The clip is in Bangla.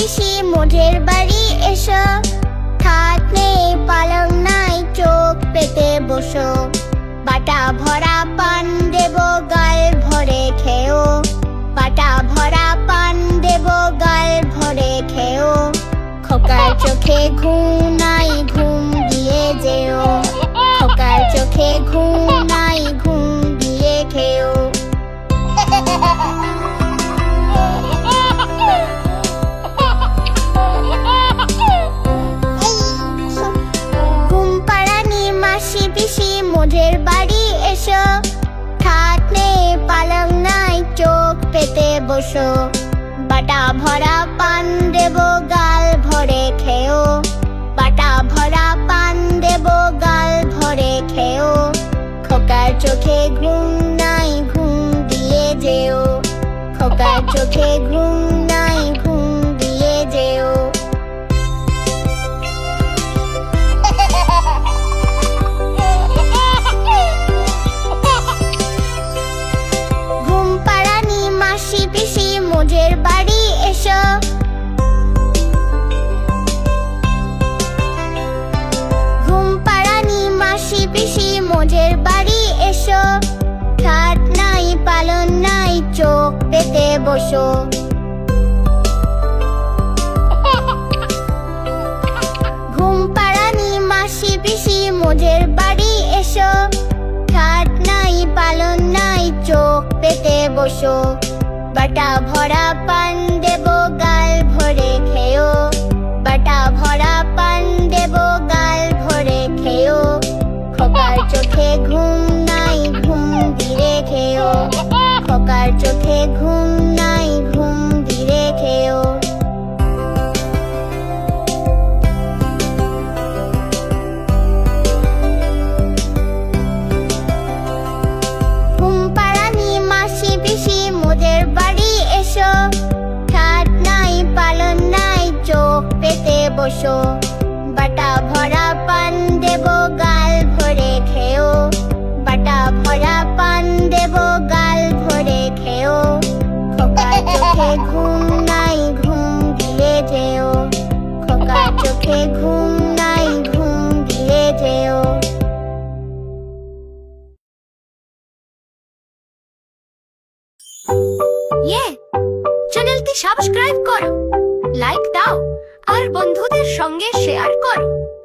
পিসি মোদের বাড়ি এসো, খাট নেই পালং নাই চোখ পেতে বসো, বাটা ভরা পান দেব গাল ভরে খেও, বাটা ভরা পান দেব গাল ভরে খেও, খোকার চোখে ঘুম নাই ঘুম দিয়ে যেও, খোকার চোখে ঘুম নাই ঘুম দিয়ে খেও। ঘুম পাড়ানি মাসি পিসি মোদের বাড়ি এসো, খাট নেই পালং নাই চোখ পেতে বসো, বাটা ভরা পান দেব গাল ভরে খেও, বাটা ভরা পান দেব গাল ভরে খেও, খোকার চোখে ঘুম নাই ঘুম দিয়ে যেও, খোকার চোখে ঘুম নাই ঘুম দিয়ে যেও। ঘুম পাড়ানি মাসি পিসি মোদের বাড়ি এসো, ঘুম পাড়ানি মাসি পিসি মোদের বাড়ি এসো, খাট নাই পালন নাই চোখ পেতে বসো, ঘুম পাড়ানি মাসি পিসি মোদের বাড়ি এসো, খাট নাই পালন নাই চোখ পেতে বসো, বাটা ভরা পান দেব গাল ভরে খেও, বাটা ভরা পান দেব গাল ভরে খেও, খোকার চোখে ঘুম নাই ঘুম দিয়ে খেও, খোকার চোখে ঘুম নাই ঘুম দিয়ে খেও। ঘুম পাড়ানি মাসি পিসি মোদের বাড়ি এসো, খাট নাই পালন নাই চোখ পেতে বসো, বাটা ভরা পান দেব গাল ভরে খেও, বাটা ভরা পান দেব গাল ভরে খেও, খোকার চোখে ঘুম নাই ঘুম দিয়ে যেও, খোকার চোখে ঘুম নাই ঘুম দিয়ে যেও। চ্যানেলটি সাবস্ক্রাইব করো, লাইক দাও আর বন্ধুদের সঙ্গে শেয়ার করো।